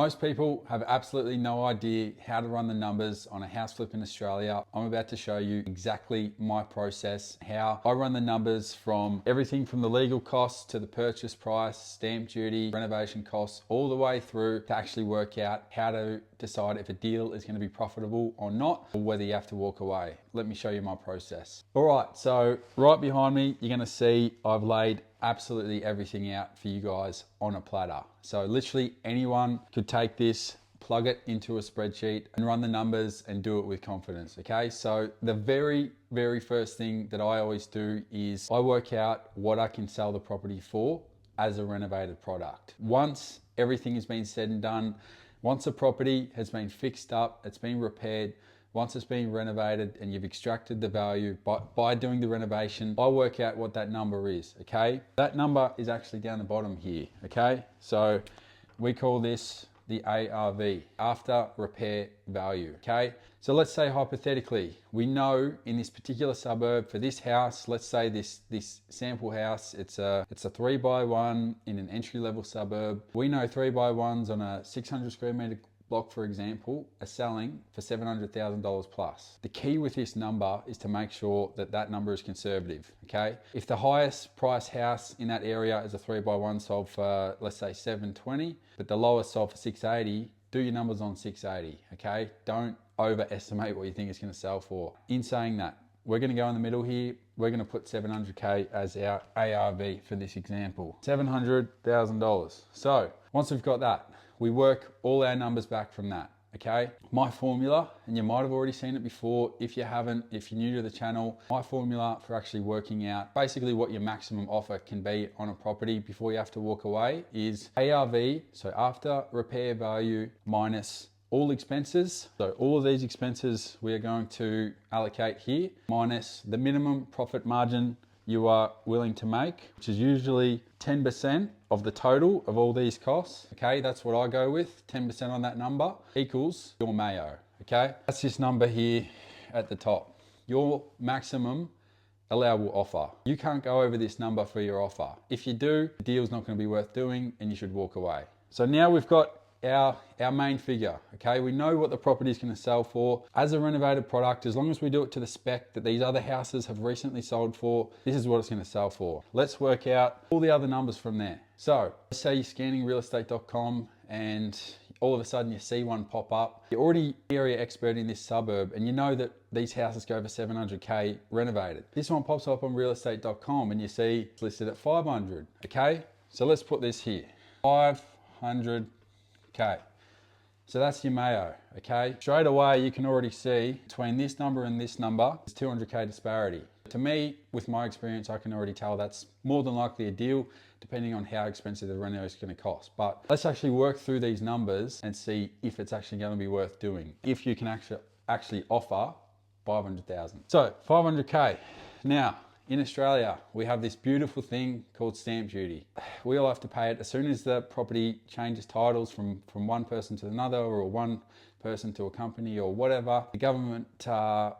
Most people have absolutely no idea how to run the numbers on a house flip in Australia. I'm about to show you exactly my process, how I run the numbers from everything from the legal costs to the purchase price, stamp duty, renovation costs, all the way through to actually work out how to decide if a deal is going to be profitable or not, or whether you have to walk away. Let me show you my process. All right, so right behind me, you're going to see I've laid absolutely everything out for you guys on a platter. So literally anyone could take this, plug it into a spreadsheet and run the numbers and do it with confidence, okay? So the very first thing that I always do is I work out what I can sell the property for as a renovated product. Once everything has been said and done, once a property has been fixed up, it's been repaired, once it's been renovated and you've extracted the value by doing the renovation, I work out what that number is, okay? That number is actually down the bottom here, okay? So we call this the ARV, after repair value, okay? So let's say hypothetically, we know in this particular suburb for this house, let's say this sample house, it's a 3x1 in an entry-level suburb. We know 3x1s on a 600 square meter block, for example, are selling for $700,000 plus. The key with this number is to make sure that that number is conservative, okay? If the highest price house in that area is a 3x1 sold for, let's say 720, but the lowest sold for 680, do your numbers on 680, okay? Don't overestimate what you think it's gonna sell for. In saying that, we're gonna go in the middle here. We're gonna put 700K as our ARV for this example, $700,000. So once we've got that, we work all our numbers back from that, okay? My formula, and you might have already seen it before, if you haven't, if you're new to the channel, my formula for actually working out basically what your maximum offer can be on a property before you have to walk away is ARV, so after repair value minus all expenses. So all of these expenses we are going to allocate here, minus the minimum profit margin you are willing to make, which is usually 10% of the total of all these costs. Okay, that's what I go with, 10% on that number equals your Mayo, okay? That's this number here at the top, your maximum allowable offer. You can't go over this number for your offer. If you do, the deal's not gonna be worth doing and you should walk away. So now we've got our main figure, okay? We know what the property is going to sell for. As a renovated product, as long as we do it to the spec that these other houses have recently sold for, this is what it's going to sell for. Let's work out all the other numbers from there. So let's say you're scanning realestate.com and all of a sudden you see one pop up. You're already area expert in this suburb and you know that these houses go for 700K renovated. This one pops up on realestate.com and you see it's listed at 500, okay? So let's put this here, 500K. So that's your Mayo, okay? Straight away, you can already see between this number and this number, there's 200K disparity. To me, with my experience, I can already tell that's more than likely a deal, depending on how expensive the reno is gonna cost. But let's actually work through these numbers and see if it's actually gonna be worth doing, if you can actually offer 500,000. So 500K. Now, in Australia, we have this beautiful thing called stamp duty. We all have to pay it as soon as the property changes titles from one person to another or one person to a company or whatever. The government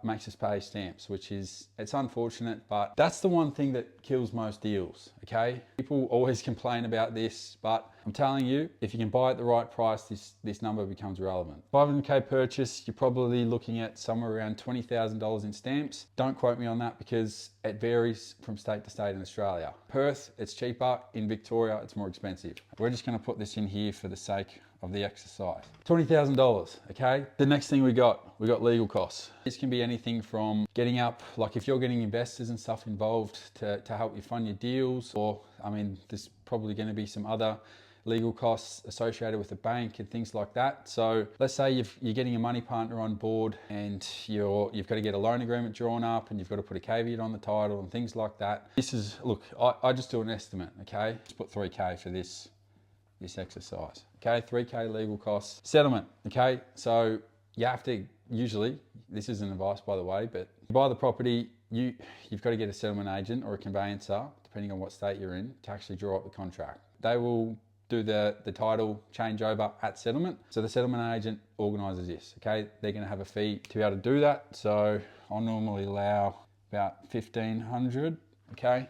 makes us pay stamps, which is, it's unfortunate, but that's the one thing that kills most deals, okay? People always complain about this, but I'm telling you, if you can buy at the right price, this number becomes relevant. 500K purchase, you're probably looking at somewhere around $20,000 in stamps. Don't quote me on that because it varies from state to state in Australia. Perth, it's cheaper. In Victoria, it's more expensive. We're just gonna put this in here for the sake of the exercise. $20,000, okay? The next thing we got legal costs. This can be anything from getting up, like if you're getting investors and stuff involved to help you fund your deals, or I mean, there's probably gonna be some other legal costs associated with the bank and things like that. So let's say you're getting a money partner on board and you've got to get a loan agreement drawn up and you've got to put a caveat on the title and things like that. This is, look, I just do an estimate, okay? Just put 3K for this exercise, okay? 3K legal costs. Settlement, okay? So you have to, usually, this isn't advice by the way, but you buy the property, you've got to get a settlement agent or a conveyancer, depending on what state you're in, to actually draw up the contract. They will do the title changeover at settlement. So the settlement agent organises this, okay? They're gonna have a fee to be able to do that. So I'll normally allow about 1,500, okay?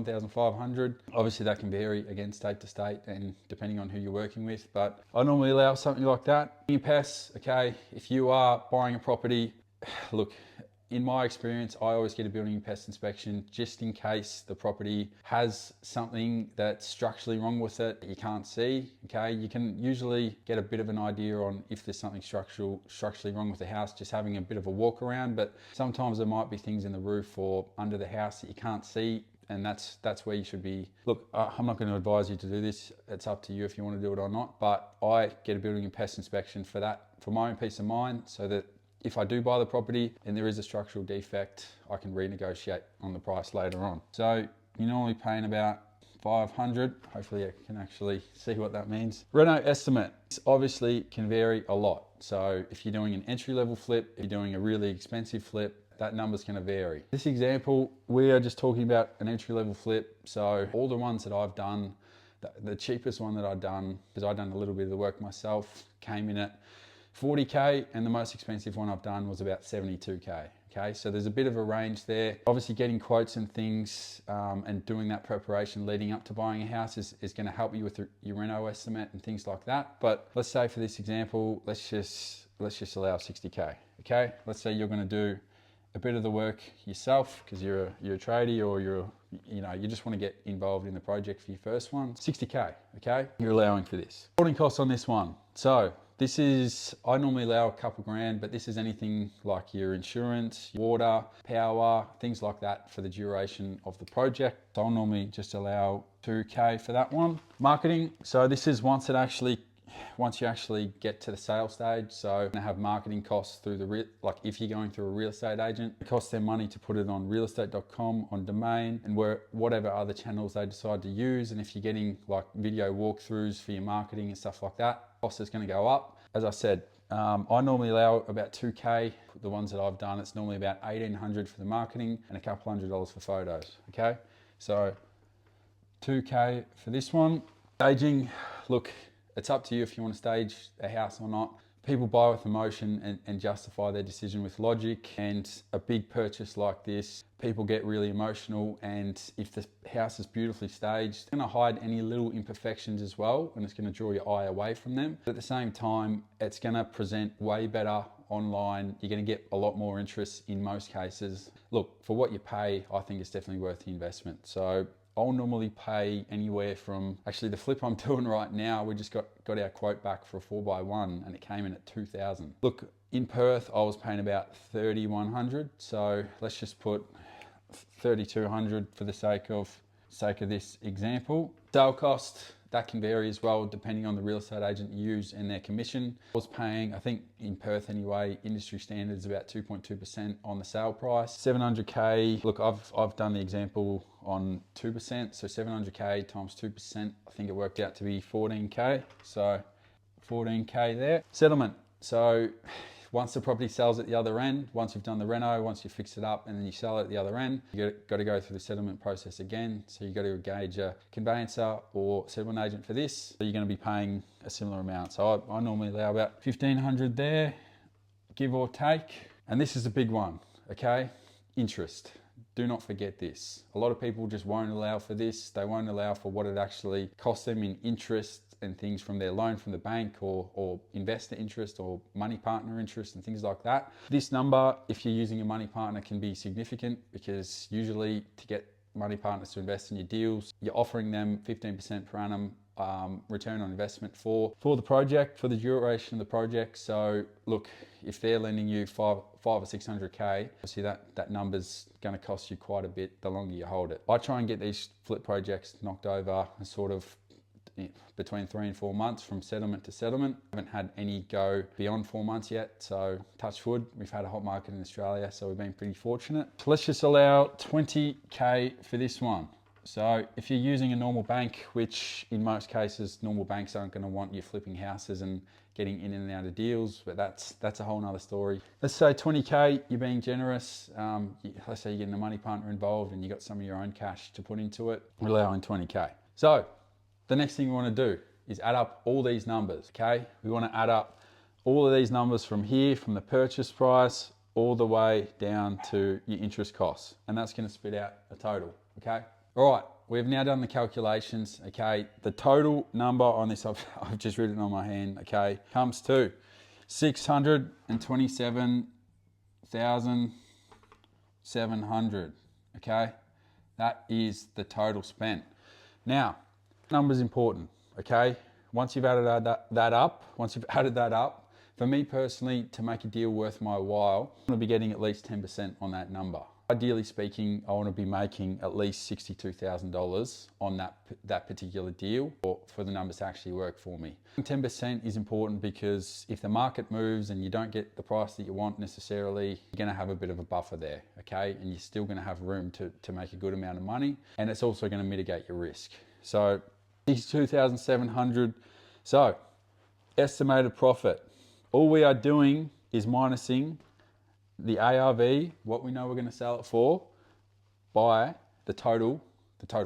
1,500. Obviously that can vary again state to state and depending on who you're working with, but I normally allow something like that. Your pests, okay, if you are buying a property, look, in my experience, I always get a building and pest inspection just in case the property has something that's structurally wrong with it that you can't see, okay? You can usually get a bit of an idea on if there's something structurally wrong with the house, just having a bit of a walk around, but sometimes there might be things in the roof or under the house that you can't see, and that's where you should be. Look, I'm not going to advise you to do this. It's up to you if you want to do it or not, but I get a building and pest inspection for that, for my own peace of mind, so that if I do buy the property and there is a structural defect, I can renegotiate on the price later on. So you're normally paying about 500. Hopefully you can actually see what that means. Reno estimate obviously can vary a lot. So if you're doing an entry-level flip, if you're doing a really expensive flip, that number's going to vary. This example, we are just talking about an entry-level flip. So all the ones that I've done, the cheapest one that I've done, because I've done a little bit of the work myself, came in at 40K, and the most expensive one I've done was about 72K. Okay, so there's a bit of a range there. Obviously getting quotes and things and doing that preparation leading up to buying a house is going to help you with your reno estimate and things like that. But let's say for this example, let's just allow 60K. Okay, let's say you're going to do a bit of the work yourself because you're a tradie or you just want to get involved in the project for your first one. 60K, okay? You're allowing for this. Holding costs on this one. So this is, I normally allow a couple grand, but this is anything like your insurance, water, power, things like that for the duration of the project. So I'll normally just allow 2K for that one. Marketing, so this is once you actually get to the sale stage. So you're gonna have marketing costs through like if you're going through a real estate agent, it costs them money to put it on realestate.com, on domain, and whatever other channels they decide to use. And if you're getting like video walkthroughs for your marketing and stuff like that, cost is gonna go up. As I said, I normally allow about 2K. The ones that I've done, it's normally about 1,800 for the marketing and a couple $100 for photos, okay? So 2K for this one. Staging, look, it's up to you if you want to stage a house or not. People buy with emotion and justify their decision with logic, and a big purchase like this, people get really emotional, and if the house is beautifully staged, it's going to hide any little imperfections as well, and it's going to draw your eye away from them. But at the same time, it's going to present way better online. You're going to get a lot more interest in most cases. Look, for what you pay, I think it's definitely worth the investment. So I'll normally pay anywhere from, actually the flip I'm doing right now, we just got our quote back for a 4x1 and it came in at 2,000. Look, in Perth, I was paying about 3,100. So let's just put 3,200 for the sake of this example. Sale cost, that can vary as well depending on the real estate agent you use and their commission. I was paying, I think in Perth anyway, industry standards about 2.2% on the sale price. 700K, look, I've done the example on 2%, so 700K times 2%, I think it worked out to be 14K. So 14K there. Settlement, so once the property sells at the other end, once you've done the reno, once you fix it up and then you sell it at the other end, you got to go through the settlement process again. So you got to engage a conveyancer or settlement agent for this. So you're going to be paying a similar amount. So I normally allow about 1,500 there, give or take. And this is a big one, okay? Interest. Do not forget this. A lot of people just won't allow for this. They won't allow for what it actually costs them in interest and things from their loan from the bank or investor interest or money partner interest and things like that. This number, if you're using a money partner, can be significant because usually to get money partners to invest in your deals, you're offering them 15% per annum return on investment for the project, for the duration of the project. So look, if they're lending you 500 or 600K, obviously that number's going to cost you quite a bit the longer you hold it. I try and get these flip projects knocked over and sort of between 3 and 4 months from settlement to settlement. I haven't had any go beyond 4 months yet, so touch wood. We've had a hot market in Australia, so we've been pretty fortunate. So let's just allow 20K for this one. So if you're using a normal bank, which in most cases, normal banks aren't going to want you flipping houses and getting in and out of deals, but that's a whole nother story. Let's say 20K, you're being generous. Let's say you're getting a money partner involved and you got some of your own cash to put into it. We're allowing 20K. So the next thing we want to do is add up all these numbers, okay? We want to add up all of these numbers from here, from the purchase price, all the way down to your interest costs. And that's going to spit out a total, okay? All right, we've now done the calculations, okay? The total number on this, I've just written on my hand, okay, comes to $627,700, okay? That is the total spent. Now, number's important, okay? Once you've added that up, for me personally, to make a deal worth my while, I want to be getting at least 10% on that number. Ideally speaking, I want to be making at least $62,000 on that particular deal for the numbers to actually work for me. 10% is important because if the market moves and you don't get the price that you want necessarily, you're going to have a bit of a buffer there, okay? And you're still going to have room to make a good amount of money, and it's also going to mitigate your risk. So, $62,700. So, estimated profit. All we are doing is minusing the ARV, what we know we're going to sell it for, by the total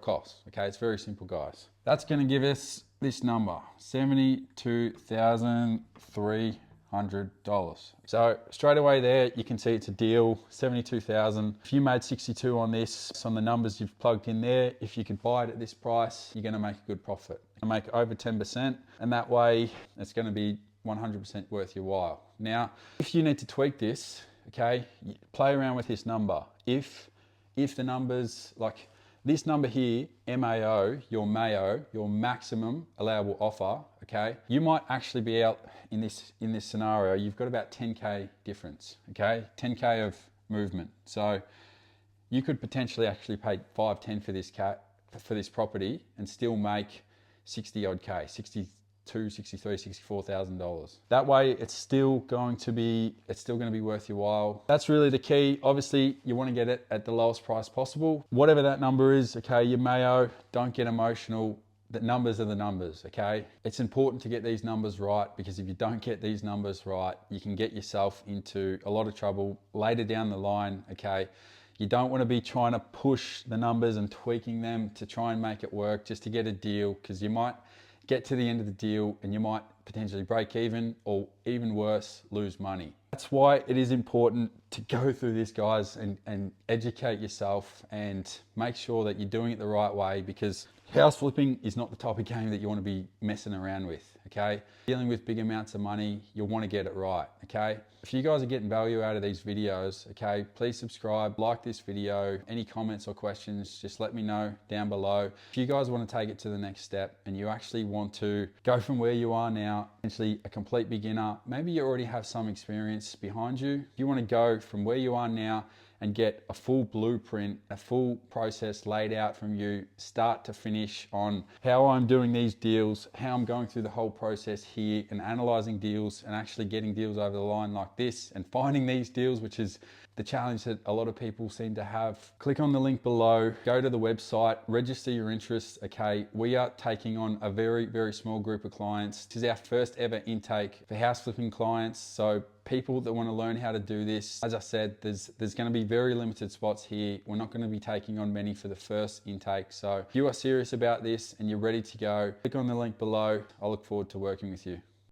cost. Okay, it's very simple, guys. That's going to give us this number, $72,300. So straight away there, you can see it's a deal, $72,000. If you made 62 on this, on the numbers you've plugged in there, if you could buy it at this price, you're going to make a good profit. You'll make over 10%, and that way it's going to be 100% worth your while. Now, if you need to tweak this, okay, play around with this number. If the numbers, like this number here, MAO, your maximum allowable offer, okay, you might actually be out in this scenario, you've got about 10K difference, okay, 10K of movement. So you could potentially actually pay 5-10 for this property and still make 60 odd K, $64,000. That way it's still going to be worth your while. That's really the key. Obviously you want to get it at the lowest price possible. Whatever that number is, okay, your Mayo, don't get emotional. The numbers are the numbers, okay? It's important to get these numbers right, because if you don't get these numbers right, you can get yourself into a lot of trouble later down the line, okay? You don't want to be trying to push the numbers and tweaking them to try and make it work just to get a deal, because you might get to the end of the deal and you might potentially break even, or even worse, lose money. That's why it is important to go through this, guys, and educate yourself and make sure that you're doing it the right way, because house flipping is not the type of game that you want to be messing around with, okay? Dealing with big amounts of money, you'll want to get it right, okay? If you guys are getting value out of these videos, okay, please subscribe, like this video. Any comments or questions, just let me know down below. If you guys want to take it to the next step and you actually want to go from where you are now, essentially a complete beginner, maybe you already have some experience behind you. If you want to go from where you are now and get a full blueprint, a full process laid out from you, start to finish, on how I'm doing these deals, how I'm going through the whole process here and analyzing deals and actually getting deals over the line like this and finding these deals, which is the challenge that a lot of people seem to have. Click on the link below, go to the website, register your interest, okay? We are taking on a very, very small group of clients. This is our first ever intake for house flipping clients. So people that want to learn how to do this, as I said, there's going to be very limited spots here. We're not going to be taking on many for the first intake. So if you are serious about this and you're ready to go, click on the link below. I look forward to working with you.